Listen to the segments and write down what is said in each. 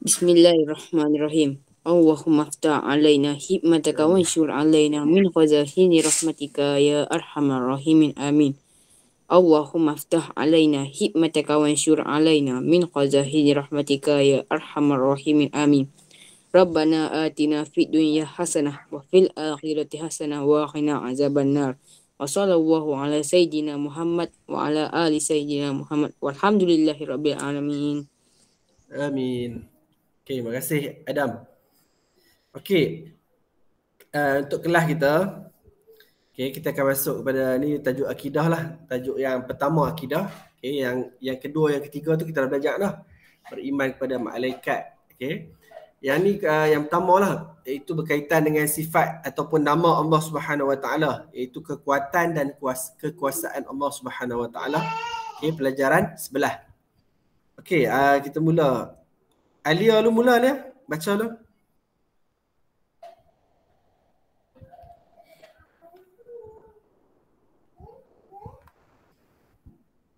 Bismillahirrahmanirrahim. Allahumma aftah alaina hikmataka wa anshur alaina min khazahini rahmatika ya arhamar rahimin amin. Allahumma aftah alaina hikmataka wa anshur alaina min khazahini rahmatika ya arhamar rahimin amin. Rabbana atina fid dunya hasanah wa fil akhirati hasanah wa qina azabannar. Wa sallallahu ala sayyidina Muhammad wa ala ali sayyidina Muhammad walhamdulillahi rabbil alamin. Amin. Okey, terima kasih Adam. Okey, untuk kelas kita, kita akan masuk kepada ni tajuk akidah lah. Tajuk yang pertama akidah. Yang kedua, yang ketiga tu kita dah belajar dah. Beriman kepada malaikat. Yang ni yang pertama lah, iaitu berkaitan dengan sifat ataupun nama Allah Subhanahu Wa Taala, iaitu kekuatan dan kekuasaan Allah Subhanahu Wa Taala. Pelajaran sebelah. Kita mula. Alia lu mula dia. Baca lu.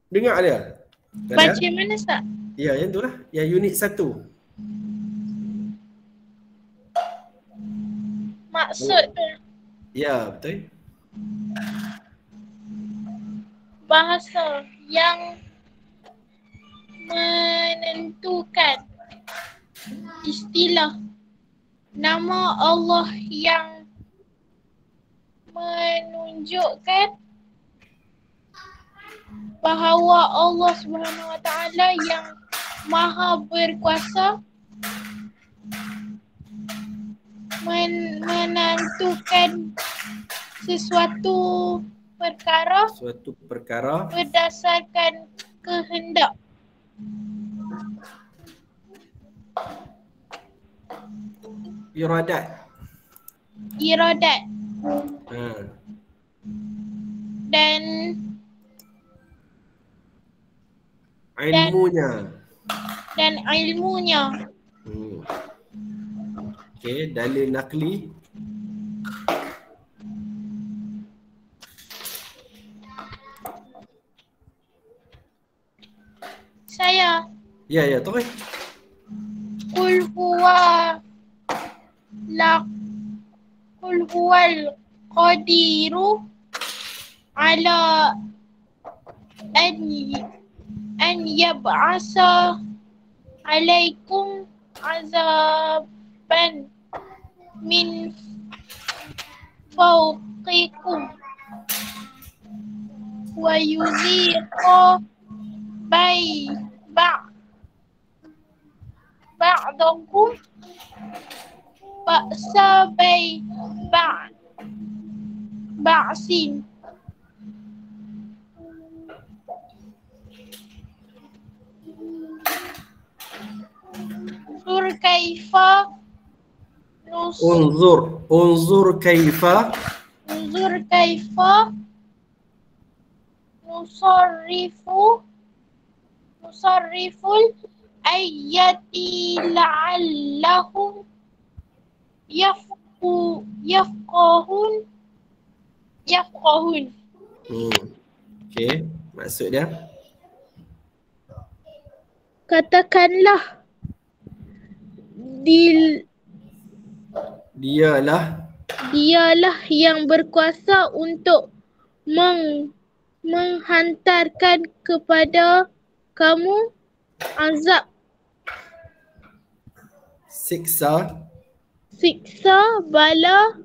Dengar dia? Baca mana Ustaz? Ya, yang tu lah. Yang unit 1. Maksudnya? Ya, betul. Bahasa yang menentukan. Istilah nama Allah yang menunjukkan bahawa Allah Subhanahu Wa Taala yang Maha Berkuasa menentukan sesuatu perkara berdasarkan kehendak. Iradat. Dan ilmunya. Dalil nakli. Saya. Ya, terus. Qul huwal qadiru ala an yab'asa alaikum azaban min fawqikum wa yuziqa ba'dakum ba'sa ba'sin. Unzur kaifa nusarriful ayati la'allahum yafqahun. Maksud dia? Katakanlah Dialah yang berkuasa untuk menghantarkan kepada kamu azab, siksa, bala,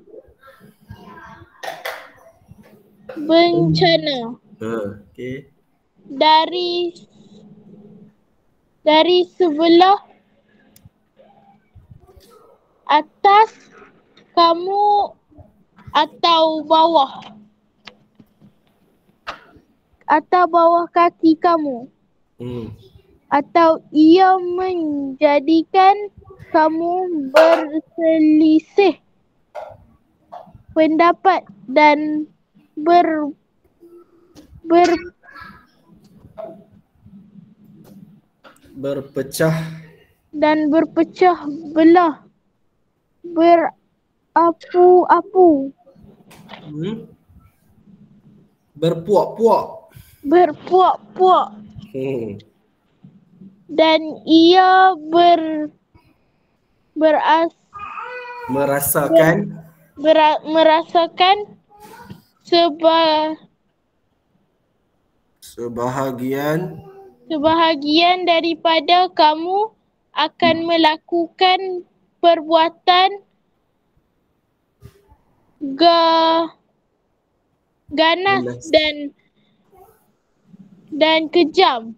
bencana dari sebelah atas kamu atau bawah kaki kamu, atau ia menjadikan kamu berselisih pendapat dan berpecah belah, berapu-apu, berpuak-puak, dan ia beras, Merasakan merasakan sebahagian daripada kamu akan melakukan perbuatan ganas Ganas. dan kejam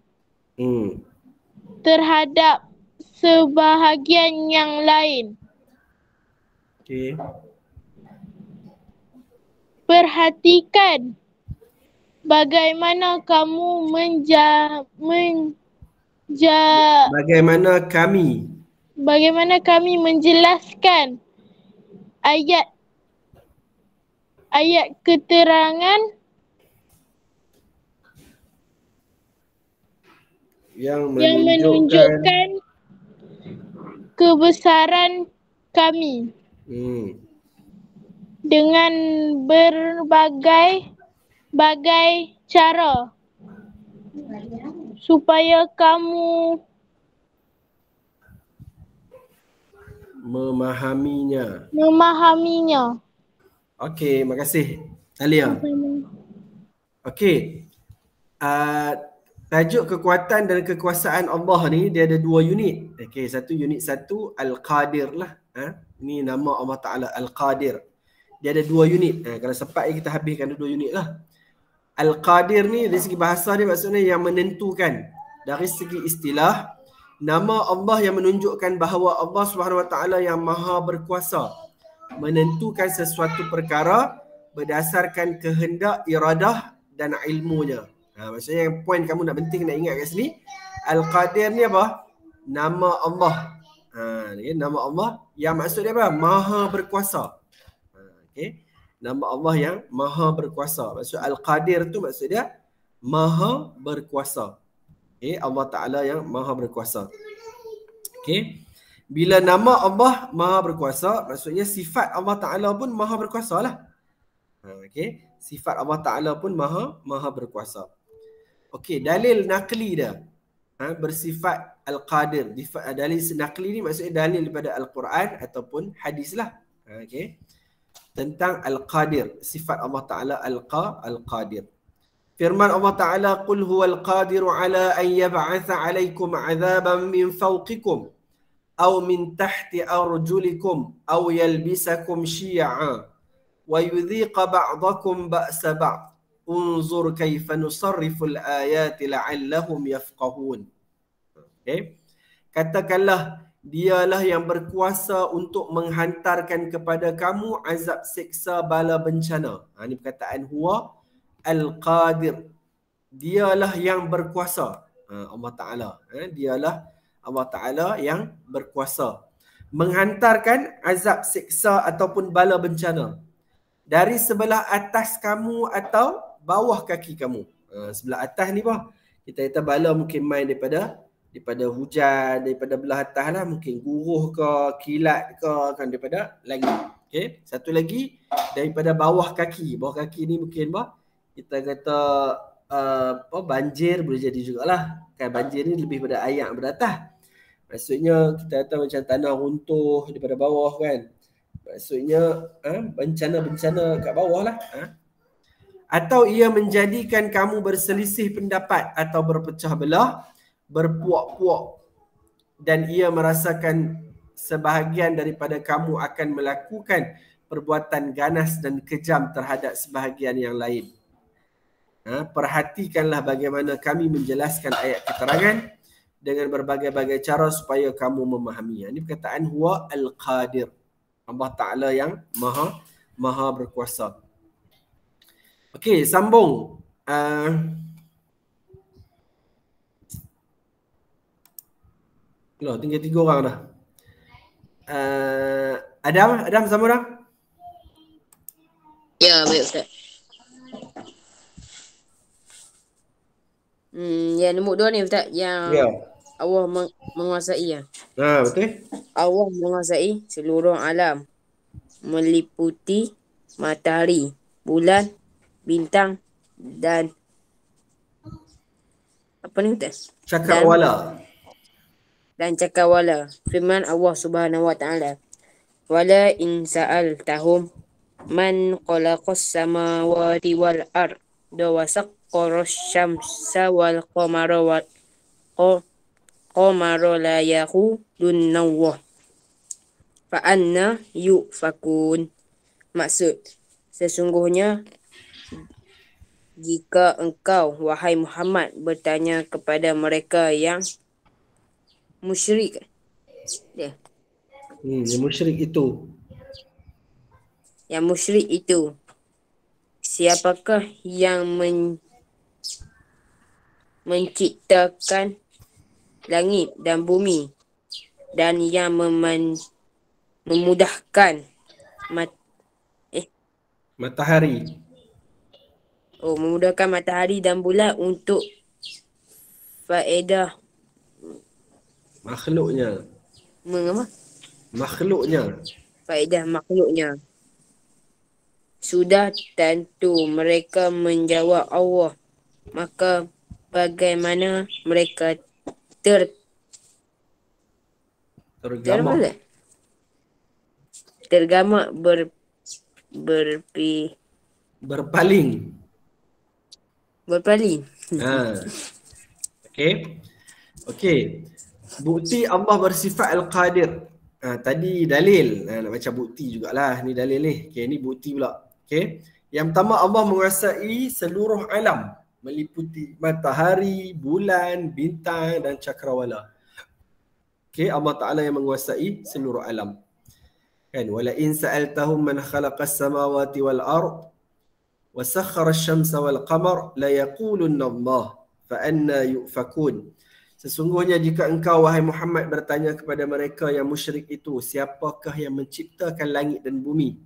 terhadap sebahagian yang lain. Okey. Perhatikan bagaimana kamu bagaimana kami menjelaskan ayat keterangan yang yang menunjukkan kebesaran kami dengan berbagai cara supaya kamu memahaminya. Okey, makasih Alia. Okey. Tajuk kekuatan dan kekuasaan Allah ni dia ada 2 unit. Okey, unit 1 Al-Qadir lah. Ini nama Allah Ta'ala Al-Qadir. Dia ada 2 unit. Kalau sempat kita habiskan 2 unit lah. Al-Qadir ni dari segi bahasa dia maksudnya yang menentukan. Dari segi istilah, nama Allah yang menunjukkan bahawa Allah Subhanahu Wa Ta'ala yang maha berkuasa menentukan sesuatu perkara berdasarkan kehendak, iradah dan ilmunya. Maksudnya yang poin kamu nak penting nak ingat kat sini, Al-Qadir ni apa? Nama Allah. Nama Allah yang maksud dia apa? Maha berkuasa. Okey. Nama Allah yang maha berkuasa. Maksud Al-Qadir tu maksud dia maha berkuasa. Okey, Allah Ta'ala yang maha berkuasa. Okey. Bila nama Allah maha berkuasa, maksudnya sifat Allah Ta'ala pun maha berkuasa lah. Okey. Sifat Allah Ta'ala pun maha berkuasa. Okey, dalil nakli dia bersifat Al-Qadir. Dalil nakli ni maksudnya dalil daripada Al-Quran ataupun hadis lah. Okey. Tentang Al-Qadir, sifat Allah Ta'ala Al-Qadir. Firman Allah Ta'ala, "Qul huwal qadiru ala an yab'atha 'alaikum 'adzaban min fawqikum aw min tahti arjulikum aw yalbisakum syi'a wa yudhiqa ba'dakum ba'sa ba'd. Unzur kaifa nusarriful ayati la'allahum yafqahun." Okay. Katakanlah, dialah yang berkuasa untuk menghantarkan kepada kamu azab siksa bala bencana. Ini perkataan huwa al-qadir. Dialah yang berkuasa. Allah Ta'ala. Dialah Allah Ta'ala yang berkuasa menghantarkan azab siksa ataupun bala bencana dari sebelah atas kamu atau bawah kaki kamu. Sebelah atas ni bah, kita kata bala mungkin main daripada hujan, daripada belah atas lah, mungkin guruh ke, kilat ke, kan daripada langit. Okay. Satu lagi daripada bawah kaki. Bawah kaki ni mungkin bah, kita kata banjir boleh jadi jugalah. Kan banjir ni lebih pada air yang beratas. Maksudnya kita kata macam tanah runtuh daripada bawah kan. Maksudnya bencana-bencana kat bawah lah. Atau ia menjadikan kamu berselisih pendapat atau berpecah belah, berpuak-puak, dan ia merasakan sebahagian daripada kamu akan melakukan perbuatan ganas dan kejam terhadap sebahagian yang lain. Perhatikanlah bagaimana kami menjelaskan ayat keterangan dengan berbagai-bagai cara supaya kamu memahami. Ini perkataan huwa al-qadir. Allah Ta'ala yang maha berkuasa. Okey, sambung. Tinggal 3 orang dah. Adam sambung dah? Ya, baik Ustaz. Yang nombor 2 ni Ustaz, yang Allah menguasai ya. Betul. Allah menguasai seluruh alam, meliputi matahari, bulan, bintang dan apa ni Ustaz? Cakrawala. dan cakrawala. Firman Allah Subhanahu wa taala, wala in sa'altahum man khalaqas samawati wal ard wa saqqaras syamsa wal qamara la yaqulunna Allah fa anna yufakun. Maksud, sesungguhnya jika engkau, wahai Muhammad, bertanya kepada mereka yang musyrik, Yang musyrik itu. Siapakah yang menciptakan langit dan bumi dan yang memudahkan Matahari. memudahkan matahari dan bulan untuk faedah Makhluknya. faedah makhluknya. Sudah tentu mereka menjawab Allah, maka bagaimana mereka tergamak berpaling. Okey. Bukti Allah bersifat Al-Qadir. Tadi dalil. Nak baca bukti jugalah. Ni dalil ni. Okey, ni bukti pula. Okey. Yang pertama, Allah menguasai seluruh alam, meliputi matahari, bulan, bintang dan cakrawala. Okey, Allah Taala yang menguasai seluruh alam. Kan, wala in sa'altahum man khalaqas samawati wal ard wa sakhkhara asy-syamsa wal qamar la yaqulunna Allah fa anna yufakun. Sesungguhnya jika engkau, wahai Muhammad, bertanya kepada mereka yang musyrik itu, siapakah yang menciptakan langit dan bumi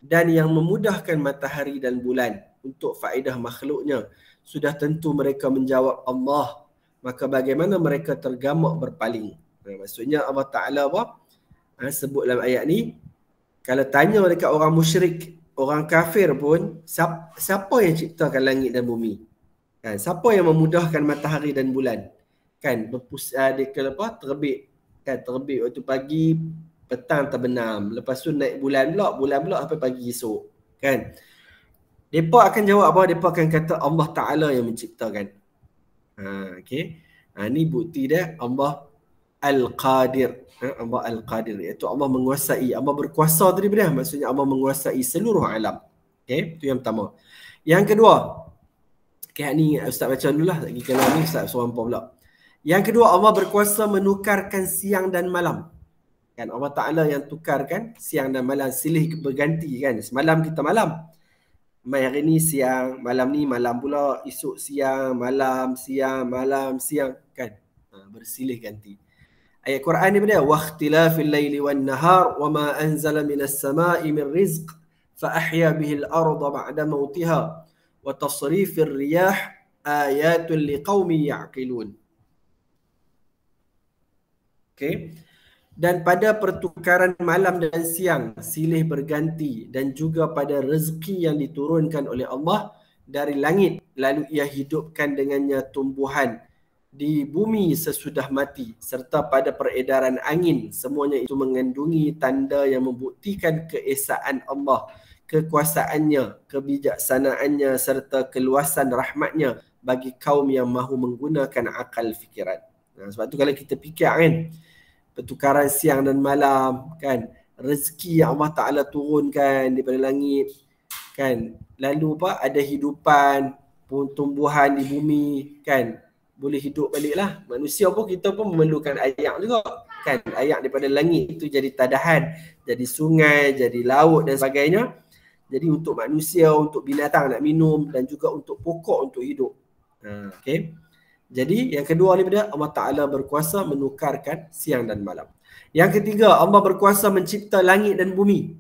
dan yang memudahkan matahari dan bulan untuk faedah makhluknya, sudah tentu mereka menjawab Allah, maka bagaimana mereka tergamak berpaling. Maksudnya Allah Ta'ala sebut dalam ayat ni, kalau tanya dekat orang musyrik, orang kafir pun, siapa yang ciptakan langit dan bumi? Kan, siapa yang memudahkan matahari dan bulan? Kan, terbit. Kan, terbit waktu pagi, petang terbenam. Lepas tu naik bulan pula sampai pagi esok. Kan? Mereka akan jawab apa? Mereka akan kata Allah Ta'ala yang menciptakan. Okay. Ni bukti dia Allah Al-Qadir. Allah Al-Qadir, iaitu Allah menguasai, Allah berkuasa tadi benar, maksudnya Allah menguasai seluruh alam. Okey, itu yang pertama. Yang kedua, ni Ustaz baca dululah, lagi kalau ni Ustaz suruh hampa pula. Yang kedua, Allah berkuasa menukarkan siang dan malam. Kan, Allah Ta'ala yang tukarkan siang dan malam, silih berganti kan. Semalam kita malam, hari ni siang, malam ni malam pula, esok siang, malam, kan. Bersilih ganti. Ayat Quran ni benda, waqtilafil laili wan nahar wama anzala minas sama'i min rizq fa ahya bihil arda ba'da mautiha wa tasrifir riyah ayatun liqaumin ya'qilun. Okey. Dan pada pertukaran malam dan siang silih berganti, dan juga pada rezeki yang diturunkan oleh Allah dari langit, lalu ia hidupkan dengannya tumbuhan di bumi sesudah mati, serta pada peredaran angin, semuanya itu mengandungi tanda yang membuktikan keesaan Allah, kekuasaannya, kebijaksanaannya serta keluasan rahmatnya bagi kaum yang mahu menggunakan akal fikiran. Sebab tu kalau kita fikir kan, pertukaran siang dan malam kan, rezeki yang Allah Ta'ala turunkan daripada langit kan, lalu ada hidupan, tumbuhan di bumi kan, boleh hidup balik lah. Manusia pun, kita pun memerlukan air juga kan. Air daripada langit itu jadi tadahan, jadi sungai, jadi laut dan sebagainya. Jadi untuk manusia, untuk binatang nak minum, dan juga untuk pokok untuk hidup. Okay. Jadi yang kedua daripada Allah Ta'ala berkuasa menukarkan siang dan malam. Yang ketiga, Allah berkuasa mencipta langit dan bumi.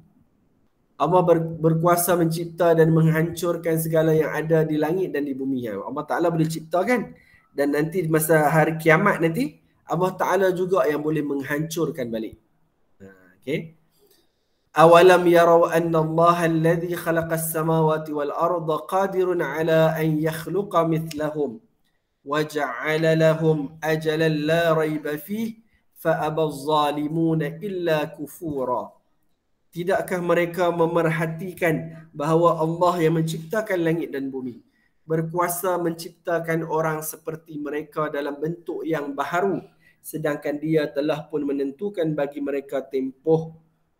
Allah berkuasa mencipta dan menghancurkan segala yang ada di langit dan di bumi. Allah Ta'ala boleh ciptakan. Dan nanti masa hari kiamat nanti, Allah Ta'ala juga yang boleh menghancurkan balik. Okay. Awalam yarau anna Allah alladhi khalaqas samawati wal arda qadirun ala an yakhluqa mithlahum wa ja'ala lahum ajalan la rayba fihi فأبى الظالمون إلا كفورا. Tidakkah mereka memerhatikan bahawa Allah yang menciptakan langit dan bumi berkuasa menciptakan orang seperti mereka dalam bentuk yang baharu, sedangkan dia telah pun menentukan bagi mereka tempoh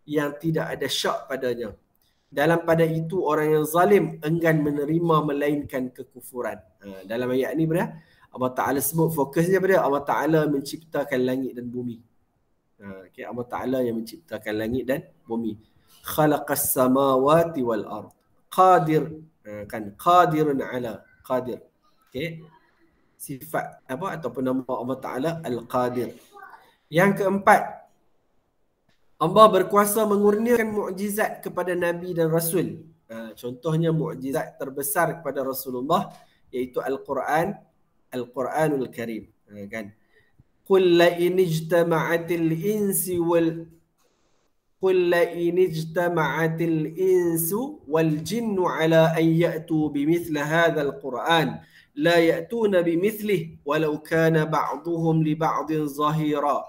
yang tidak ada syak padanya. Dalam pada itu orang yang zalim enggan menerima melainkan kekufuran. Dalam ayat ni pada Allah Ta'ala sebut fokusnya pada Allah Ta'ala menciptakan langit dan bumi. Okay, Allah Ta'ala yang menciptakan langit dan bumi. Khalaqas samawati wal ard. Qadir, kan, qadirun ala, qadir. Okay. Sifat apa ataupun nama Allah Ta'ala Al-Qadir. Yang keempat, Allah berkuasa mengurniakan mukjizat kepada Nabi dan Rasul. Contohnya mukjizat terbesar kepada Rasulullah iaitu Al-Quran, Al-Quranul Karim. Kan? Qul la in ijtama'atil insi wal Qul la in ijtama'atil insu wal jinnu ala an ya'tu bimithli hadzal Qur'an la ya'tuna bimithlihi walau kana ba'dhuhum li ba'dhin zahira.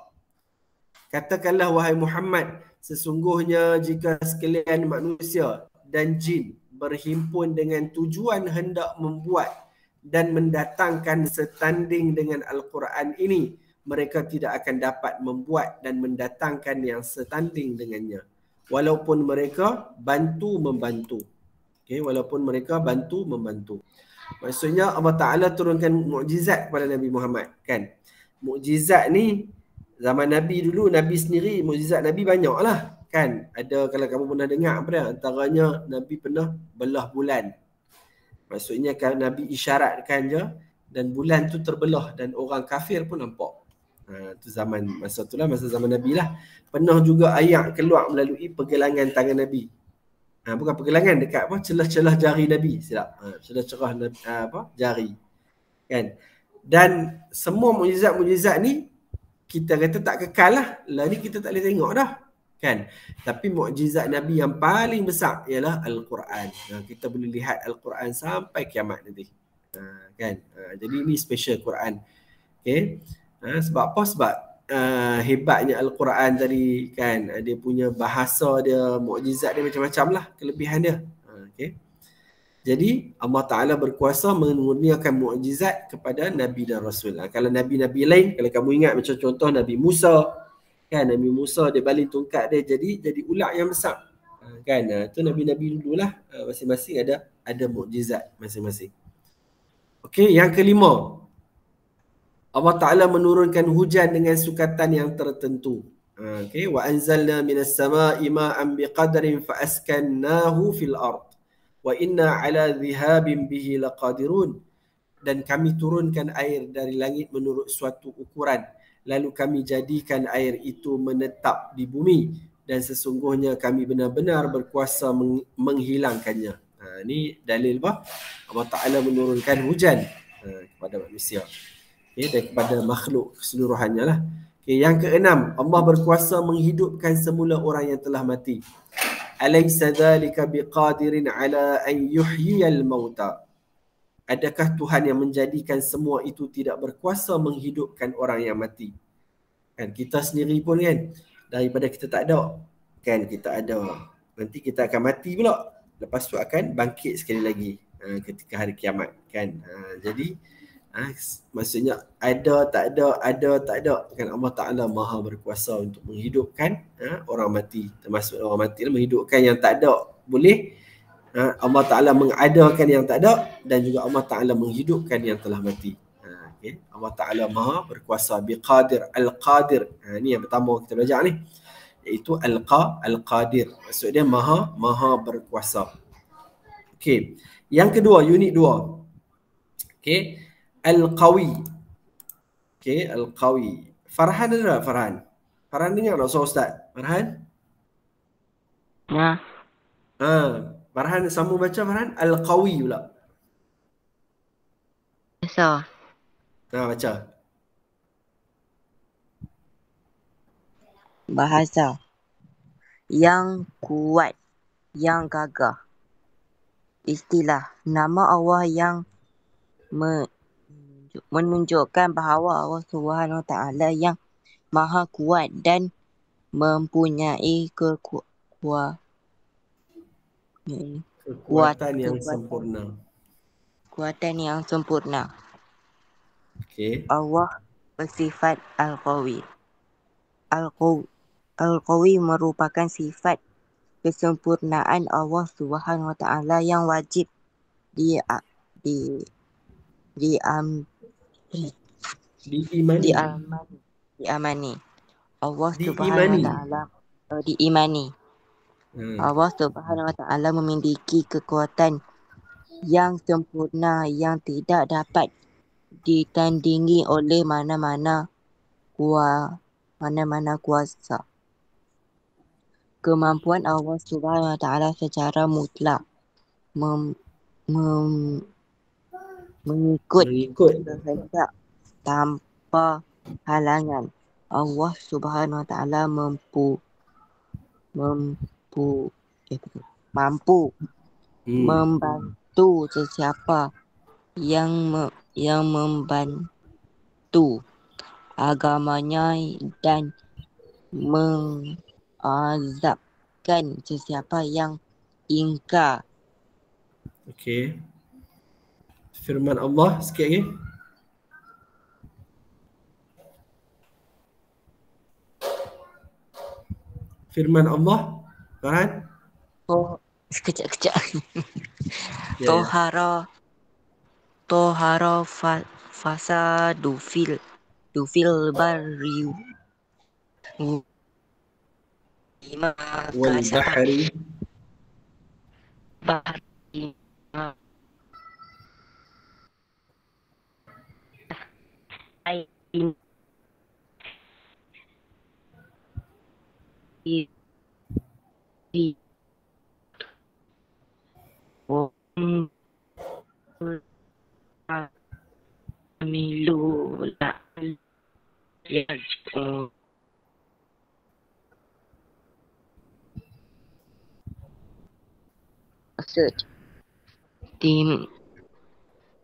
Katakanlah wahai Muhammad, sesungguhnya jika sekalian manusia dan jin berhimpun dengan tujuan hendak membuat dan mendatangkan setanding dengan Al-Quran ini, mereka tidak akan dapat membuat dan mendatangkan yang setanding dengannya. Walaupun mereka bantu-membantu. Okay, walaupun mereka bantu-membantu. Maksudnya Allah Ta'ala turunkan mukjizat kepada Nabi Muhammad. Kan? Mukjizat ni, zaman Nabi dulu, Nabi sendiri, mukjizat Nabi banyak lah. Kan? Ada, kalau kamu pernah dengar apa dia, antaranya Nabi pernah belah bulan. Maksudnya kan Nabi isyaratkan je dan bulan tu terbelah dan orang kafir pun nampak. Tu zaman, masa tu lah, masa zaman Nabi lah. Pernah juga ayat keluar melalui pergelangan tangan Nabi. Bukan pergelangan, dekat apa, celah-celah jari Nabi, silap. Celah-celah jari. Kan? Dan semua mukjizat-mukjizat ni kita kata tak kekal lah. Lah ni kita tak boleh tengok dah. Kan? Tapi mukjizat Nabi yang paling besar ialah Al-Quran. Kita boleh lihat Al-Quran sampai kiamat nanti. Kan? Jadi ini special Quran. Okay? Sebab apa? Sebab hebatnya Al-Quran tadi, kan, dia punya bahasa dia, mukjizat dia macam-macam lah, kelebihan dia. Okay. Jadi Allah Ta'ala berkuasa mengurniakan mukjizat kepada Nabi dan Rasul. Kalau Nabi-Nabi lain, kalau kamu ingat macam contoh Nabi Musa, kan, Nabi Musa dia baling tongkat dia jadi ular yang besar. Kan, tu Nabi-Nabi dululah, masing-masing ada mukjizat masing-masing. Okey, yang kelima, Allah Ta'ala menurunkan hujan dengan sukatan yang tertentu. Okay. Wa anzalna minas sama'i ma'an biqadarin fa askannahu fil ard. Wa inna ala dhihabin bihi laqadirun. Dan kami turunkan air dari langit menurut suatu ukuran. Lalu kami jadikan air itu menetap di bumi. Dan sesungguhnya kami benar-benar berkuasa menghilangkannya. Ini dalil apa? Allah Ta'ala menurunkan hujan kepada manusia. Okay, dan kepada makhluk keseluruhannya lah. Okay, yang keenam, Allah berkuasa menghidupkan semula orang yang telah mati. Alaysa dhalika biqadirin ala an yuhyiyal mauta. Adakah Tuhan yang menjadikan semua itu tidak berkuasa menghidupkan orang yang mati? Kan kita sendiri pun kan, daripada kita tak ada, kan kita ada, nanti kita akan mati pula. Lepas tu akan bangkit sekali lagi ketika hari kiamat, kan. Jadi maksudnya ada tak ada, kan Allah Ta'ala maha berkuasa untuk menghidupkan orang mati, termasuk orang mati menghidupkan yang tak ada boleh. Allah Ta'ala mengadakan yang tak ada dan juga Allah Ta'ala menghidupkan yang telah mati. Okay. Allah Ta'ala maha berkuasa, biqadir, al-qadir. Ini yang pertama kita belajar ni, iaitu al-qadir, maksud dia maha berkuasa. Okay. Yang kedua, unit 2. Okay. Al-Qawi. Okay, Al-Qawi. Farhan ada tak Farhan? Farhan dengar tak soal Ustaz? Farhan? Ya. Farhan sambung baca Farhan. Al-Qawi pula. Bahasa. Baca. Bahasa. Yang kuat. Yang gagah. Istilah. Nama Allah yang menunjukkan bahawa Allah Subhanahu Wa Taala yang maha kuat dan mempunyai Kekuatan yang sempurna. kekuatan yang sempurna. Okey. Allah bersifat Al-Qawi. Al-Qawi merupakan sifat kesempurnaan Allah Subhanahu Wa Taala yang wajib diamani. Allah Subhanahu Wa Taala diimani. Allah Subhanahu Wa Taala memiliki kekuatan yang sempurna yang tidak dapat ditandingi oleh mana-mana kuasa. Kemampuan Allah Subhanahu Wa Taala secara mutlak mengikut kehendak tanpa halangan. Allah Subhanahu Wa Taala mampu membantu sesiapa yang membantu agamanya dan mengazabkan sesiapa yang ingkar. Okey. Firman Allah sikit lagi. Firman Allah, Farhan. Sekejap. Ya, Tohara fasadu fil barri wal bahri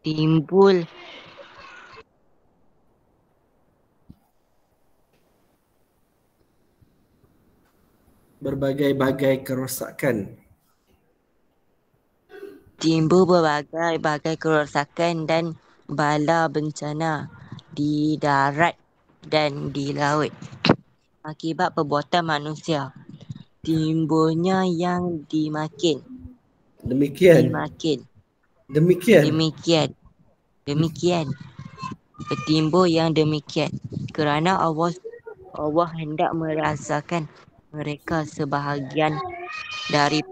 timbul berbagai-bagai kerosakan. Timbul berbagai kerosakan dan bala bencana di darat dan di laut akibat perbuatan manusia. Timbulnya yang Demikian. Bertimbul yang demikian kerana Allah hendak merasakan mereka sebahagian daripada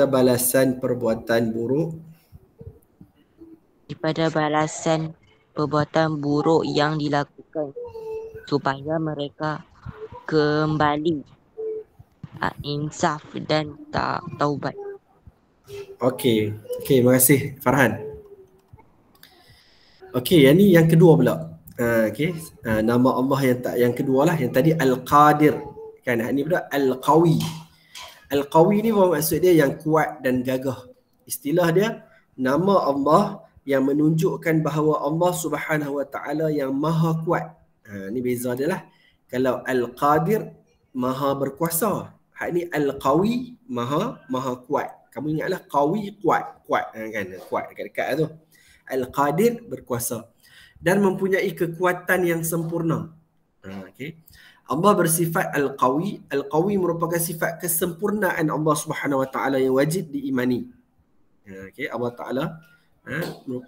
balasan perbuatan buruk yang dilakukan supaya mereka kembali insaf dan taubat. Okey, terima kasih Farhan. Okey, yang kedua pula. Nama Allah yang kedua lah, yang tadi Al-Qadir. Kan, ini pula Al-Qawi. Al-Qawi ni maksud dia yang kuat dan gagah. Istilah dia nama Allah yang menunjukkan bahawa Allah Subhanahu Wa Taala yang maha kuat. Ni beza dia lah. Kalau Al-Qadir maha berkuasa. Hak ni Al-Qawi maha kuat. Kamu ingatlah qawi kuat kan, kuat dekat-dekat tu. Al-Qadir berkuasa dan mempunyai kekuatan yang sempurna. Okey. Allah bersifat Al-Qawi. Al-Qawi merupakan sifat kesempurnaan Allah Subhanahu Wa Taala yang wajib diimani. Okey, Allah Taala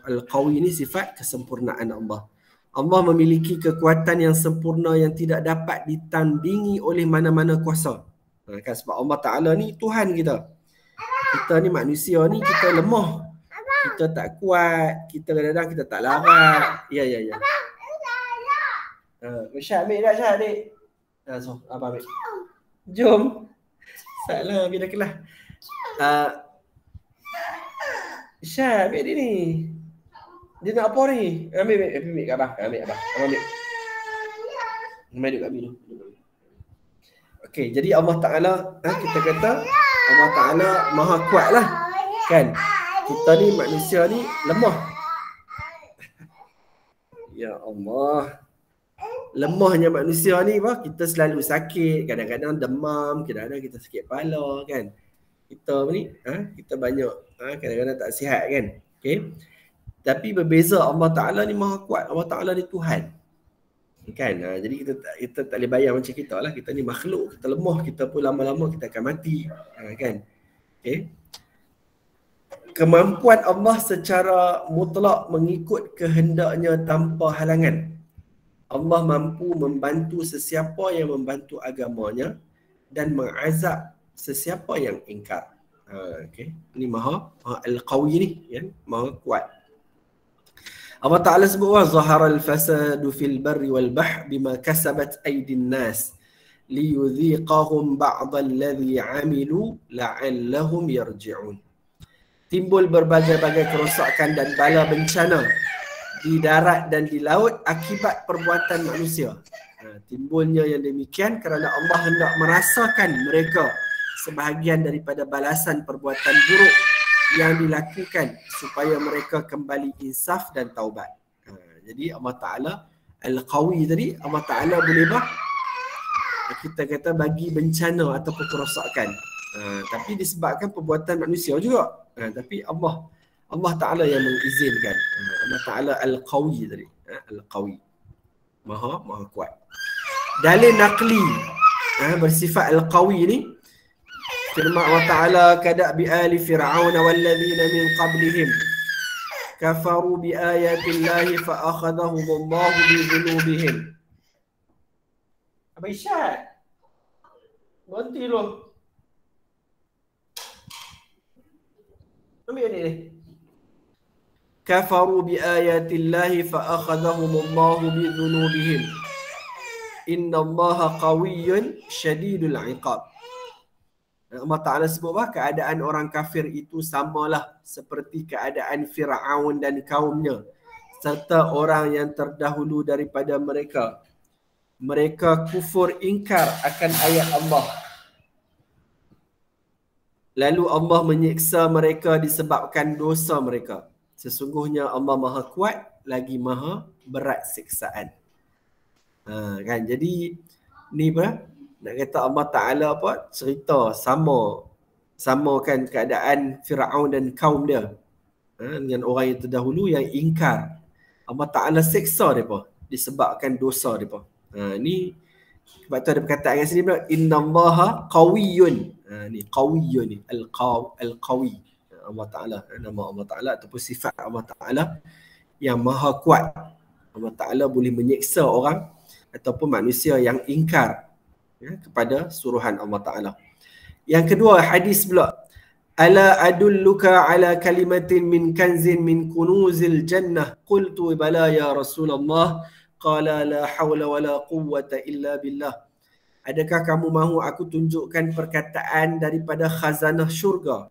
Al-Qawi ni sifat kesempurnaan Allah. Allah memiliki kekuatan yang sempurna yang tidak dapat ditandingi oleh mana-mana kuasa. Kan, sebab Allah Taala ni Tuhan kita. Kita ni manusia ni, kita lemah. Kita tak kuat, kita kadang-kadang kita tak larat. Ya. Syah ambil tak Syah adik? So, apa ambil? Jom. Salah, ambil dah kelas. Syah ambil dia ni. Dia nak apa ni? Ambil kat abang. Ambil abang. Ambil duduk kat dulu. Okey, jadi Allah Ta'ala, kita kata Allah Ta'ala maha kuat lah. Kan? Kita ni manusia ni lemah. Ya Allah. Lemahnya manusia ni bah, kita selalu sakit, kadang-kadang demam, kadang-kadang kita sakit kepala kan. Kita ni kita banyak kadang-kadang tak sihat kan. Okey. Tapi berbeza, Allah Taala ni Maha kuat, Allah Taala ni Tuhan. Kan? Jadi kita tak boleh bayang macam kita lah. Kita ni makhluk, kita lemah, kita pun lama-lama kita akan mati. Kan? Okey. Kemampuan Allah secara mutlak mengikut kehendaknya tanpa halangan. Allah mampu membantu sesiapa yang membantu agamanya dan mengazab sesiapa yang ingkar. Okay. Ini Maha Al-Qawi ni, ya? Maha kuat. Allah Ta'ala sebut wa zahara al-fasadu fil barri wal bahr bima kasabat aydin nas liyudhiqahum ba'd alladhi 'amilu la'allahum yarji'un. Timbul berbagai-bagai kerosakan dan bala bencana di darat dan di laut akibat perbuatan manusia. Timbulnya yang demikian kerana Allah hendak merasakan mereka sebahagian daripada balasan perbuatan buruk yang dilakukan supaya mereka kembali insaf dan taubat. Jadi Allah Ta'ala Al-Qawi tadi, Allah Ta'ala boleh kita kata bagi bencana ataupun kerosakan. Tapi disebabkan perbuatan manusia juga. Tapi Allah Ta'ala yang mengizinkan. Allah Ta'ala Al-Qawi tadi. Al-Qawi. Maha kuat. Dalil naqli bersifat Al-Qawi ni, firman Allah Ta'ala kada bi ali fir'aun walladzina min qablihim kafaru bi ayatillahi fa akhadhahum Allah bi dhunubihim. Abang Isyad, berhenti lu. Ambil ni. Kafaru bi ayatillahi fa akhadhahum Allah bi dhunubihim. Inna Allaha qawiyyun syadidul iqab. Allah Ta'ala sebut keadaan orang kafir itu samalah seperti keadaan Fir'aun dan kaumnya serta orang yang terdahulu daripada mereka. Mereka kufur ingkar akan ayat Allah. Lalu Allah menyiksa mereka disebabkan dosa mereka. Sesungguhnya Allah Maha kuat lagi Maha berat siksaan. Kan, jadi ni nak kata Allah Ta'ala cerita samakan keadaan Fir'aun dan kaum dia dengan orang yang terdahulu yang ingkar. Allah Ta'ala seksa mereka disebabkan dosa mereka. Ni sebab tu ada perkataan kat sini pula, innallaha qawiyyun. Ni qawiyyun ni al-qawi. Allah Ta'ala, nama Allah Ta'ala ataupun sifat Allah Ta'ala yang Maha kuat. Allah Ta'ala boleh menyiksa orang ataupun manusia yang ingkar kepada suruhan Allah Ta'ala. Yang kedua, hadis pula. Ala adulluka ala kalimatin min kanzin min kunuzil jannah. Qultu bala ya Rasulullah. Qala la hawla wa la quwwata illa billah. Adakah kamu mahu aku tunjukkan perkataan daripada khazanah syurga?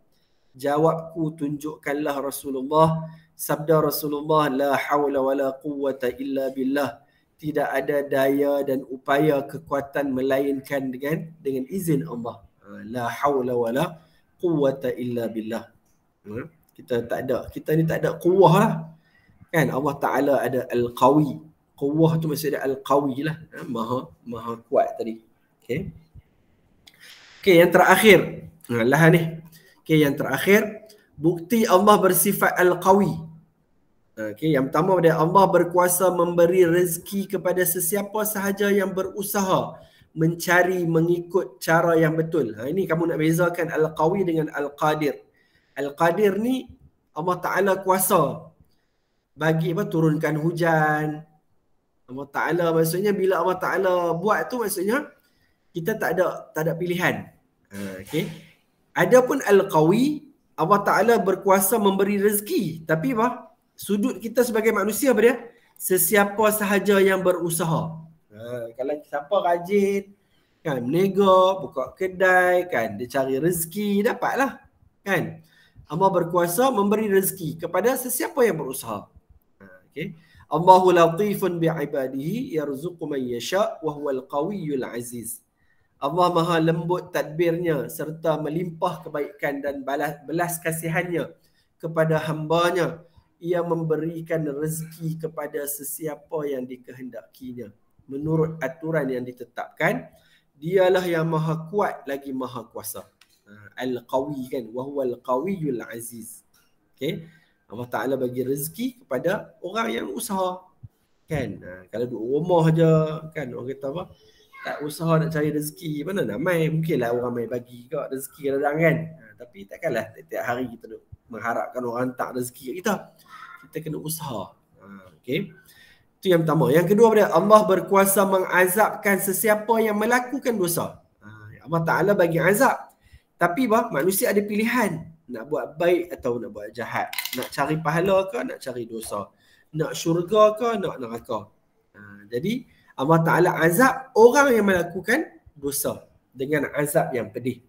Jawabku, tunjukkanlah Rasulullah. Sabda Rasulullah, la hawla wa la quwwata illa billah. Tidak ada daya dan upaya kekuatan melainkan dengan izin Allah. La hawla wa la quwwata illa billah. Kita ni tak ada quwwah lah. Kan Allah Ta'ala ada Al-Qawi. Quwwah tu maksudnya Al-Qawi lah. Maha kuat tadi. Okay, yang terakhir. Okay, yang terakhir. Bukti Allah bersifat Al-Qawi. Yang pertama, Allah berkuasa memberi rezeki kepada sesiapa sahaja yang berusaha mencari mengikut cara yang betul. Ini kamu nak bezakan Al-Qawi dengan Al-Qadir. Al-Qadir ni Allah Ta'ala kuasa bagi turunkan hujan. Allah Ta'ala maksudnya bila Allah Ta'ala buat tu maksudnya kita tak ada pilihan. Adapun Al-Qawi, Allah Ta'ala berkuasa memberi rezeki. Tapi sudut kita sebagai manusia sesiapa sahaja yang berusaha. Kalau siapa rajin kan, meniaga, buka kedai kan, dia cari rezeki, dapatlah kan. Allah berkuasa memberi rezeki kepada sesiapa yang berusaha. Allahu latifun bi'ibadihi yarzuqu man yasha' wa huwal qawiyyul aziz. Allah Maha lembut tadbirnya serta melimpah kebaikan dan belas kasihannya kepada hambanya. Ia memberikan rezeki kepada sesiapa yang dikehendakinya menurut aturan yang ditetapkan. Dialah yang maha kuat lagi maha kuasa. Al-Qawi kan, wa huwa al-Qawiyul Aziz. Okay? Allah Ta'ala bagi rezeki kepada orang yang usaha. Kan? Kalau duduk rumah je, kan orang kata apa? Tak usaha nak cari rezeki, mana nak main? Mungkinlah orang main bagi kat rezeki kadang-kadang kan. Tapi takkanlah tiap hari kita duk mengharapkan orang hantar rezeki kat kita. Kita kena usaha. Okay? Itu yang pertama. Yang kedua, Allah berkuasa mengazabkan sesiapa yang melakukan dosa. Allah Ta'ala bagi azab. Tapi manusia ada pilihan. Nak buat baik atau nak buat jahat. Nak cari pahala ke, nak cari dosa. Nak syurga ke, nak neraka. Jadi Allah Ta'ala azab orang yang melakukan dosa dengan azab yang pedih.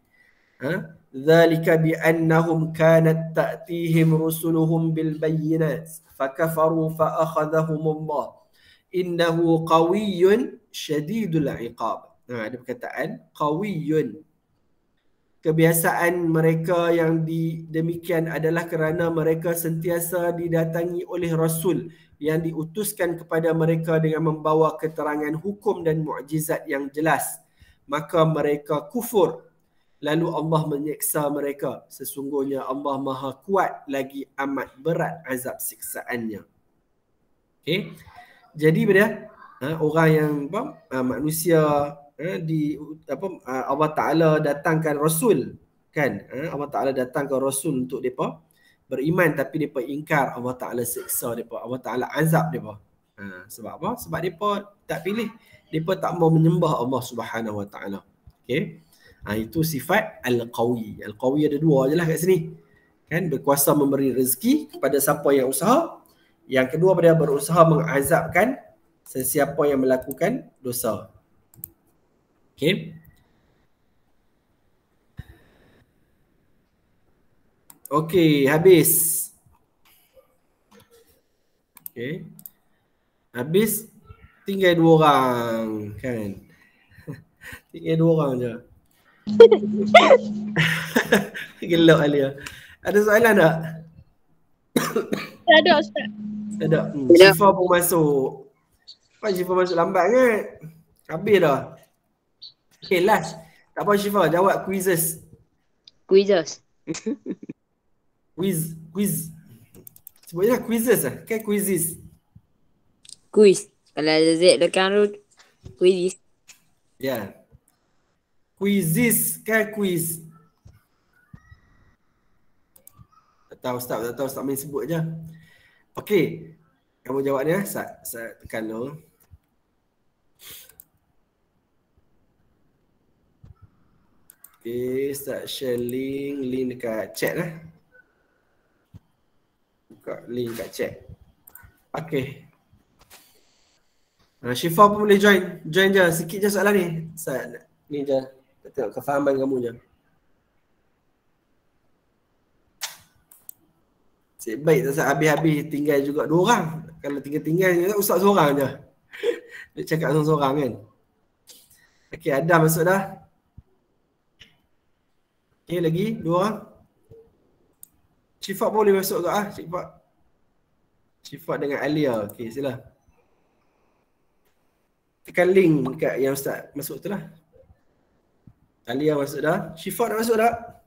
Dzalika bi annahum kanat ta'tihim rusuluhum bil bayyinat fakafaru fa akhadhahumullah innahu qawiyyun syadidul iqab. Ada perkataan qawiyyun. Kebiasaan mereka yang demikian adalah kerana mereka sentiasa didatangi oleh Rasul yang diutuskan kepada mereka dengan membawa keterangan hukum dan mukjizat yang jelas. Maka mereka kufur. Lalu Allah menyeksa mereka. Sesungguhnya Allah Maha Kuat lagi amat berat azab siksaannya. Okay. Jadi orang yang manusia Allah Ta'ala datangkan Rasul kan, Allah Ta'ala datangkan Rasul untuk mereka beriman, tapi mereka ingkar, Allah Ta'ala seksa mereka, Allah Ta'ala azab mereka. Sebab apa? Sebab mereka tak pilih, mereka tak mau menyembah Allah Subhanahu Wa Ta'ala. Okay? Itu sifat Al-Qawi. Al-Qawi ada dua je lah kat sini kan, berkuasa memberi rezeki kepada siapa yang usaha. Yang kedua, dia berusaha mengazabkan sesiapa yang melakukan dosa. Okay. Okay, habis. Okay. Habis tinggal 2 orang kan. Tinggal 2 orang je. Gelap Alia. Ada soalan tak? Tak ada Ustaz. Ada. Syifa pun masuk. Pak Syifa masuk lambat kan? Habis dah. Okay, last. Tak apa Syifa, jawab quizzes. Quizzes. Quiz. Sebutnya quizzes lah. Kan quizzes. Quiz. Kalau ada Z dekat tu, quiz. Ya. Quizzes kan quiz. Tak tahu Ustaz main sebut je. Okey. Kamu jawab ni saya tekan dulu. Okay, start share link dekat chat lah. Buka link kat chat. Okay. Syifa pun boleh join. Join je, sikit je soalan ni. Ni je, tengok kefahaman kamu je. Cik baik tak habis-habis tinggal juga 2 orang. Kalau tinggal Ustaz seorang je. Dia cakap seorang kan. Okay, Adam masuk dah. Okay, lagi 2 orang. Syifa boleh masuk ke Syifa dengan Alia. Okay, sila. Tekan link dekat yang Ustaz masuk tu lah. Alia masuk dah. Syifa dah masuk dah.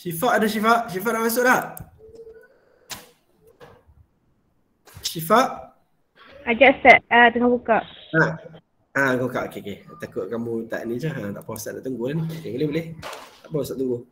Syifa ada Syifa? Syifa dah masuk dah? Syifa? Ajak Ustaz, tengah buka. Kau buka. Okay. Takut kamu tak ni je. Tak apa, Ustaz nak tunggu ni. Okay, boleh. Tak apa, Ustaz tunggu.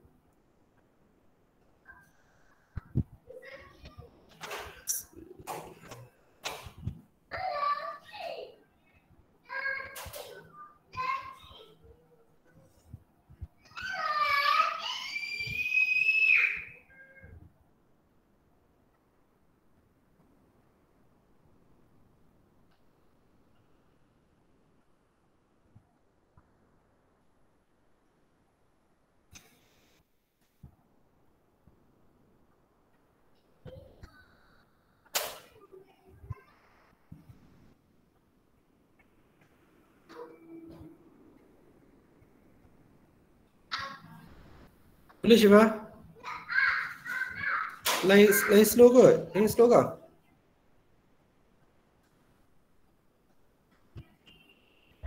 Boleh Syifa? Lain slow kot. Lain slow kau.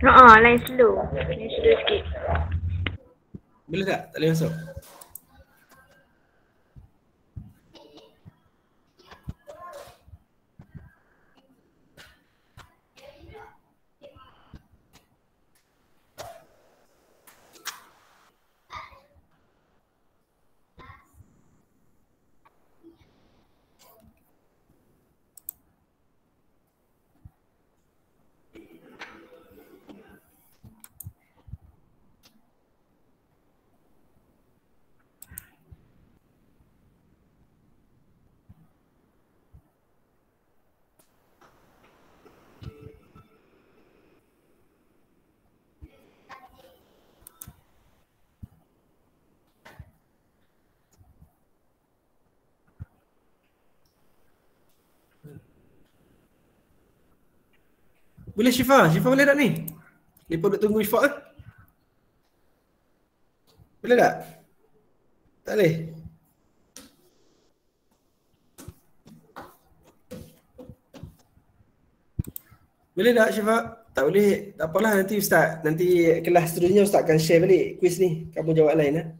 Lain slow. Lain slow sikit. Boleh tak? Tak boleh masuk. Boleh Syifa? Syifa boleh tak ni? Lepas duk tunggu Syifa ke? Boleh tak? Tak boleh? Boleh tak Syifa? Tak boleh. Tak apalah, nanti Ustaz. Nanti kelas seterusnya Ustaz akan share balik kuis ni. Kamu jawab lain.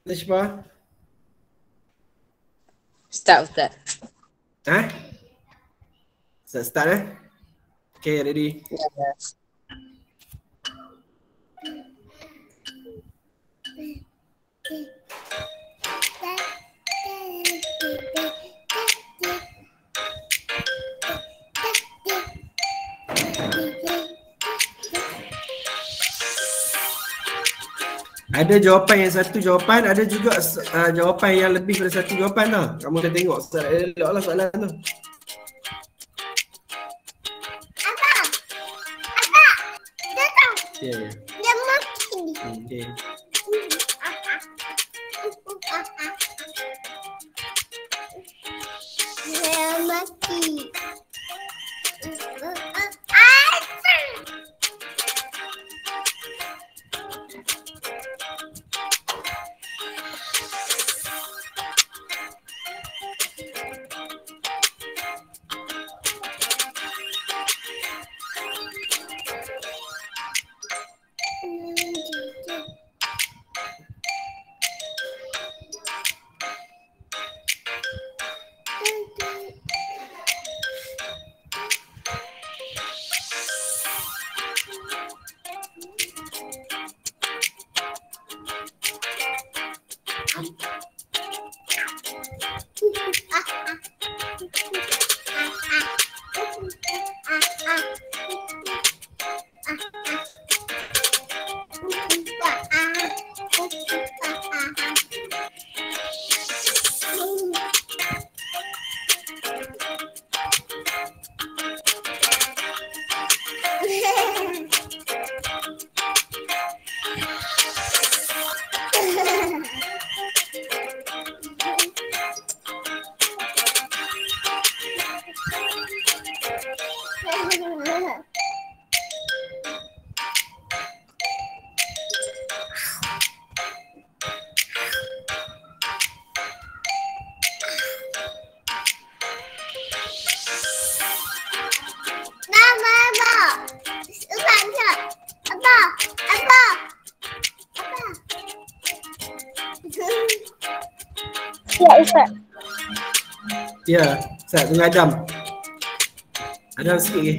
Syifa? Ustaz. Start Okay, ready? Yes. Ada jawapan yang satu jawapan, ada juga jawapan yang lebih daripada satu jawapan tau. Kamu akan tengok elok lah soalan tu. Okay. Dia mati. Okay. Dia mati. Ya, Ustaz. Ya, Ustaz tengah Adam. Adam sikit ke?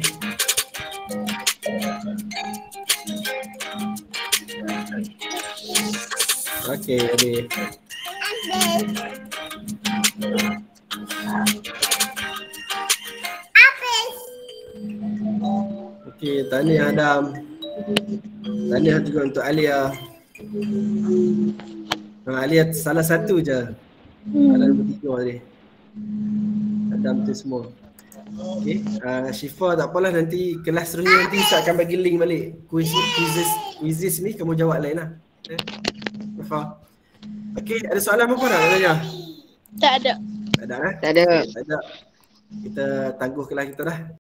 Okey, habis. Okey, tahniah Adam. Tahniah juga untuk Alia. Alia salah satu je. Salah nombor 3 tadi. Adam tu semua. Okey, Syifa tak apalah, nanti kelas seterusnya nanti Ustaz akan bagi link balik. Quizzes ni kamu jawab lain lah. Syifa. Okey, ada soalan apa nak tanya? Tak ada. Tak ada Tak ada. Tak ada. Kita tangguh kelas kita dah.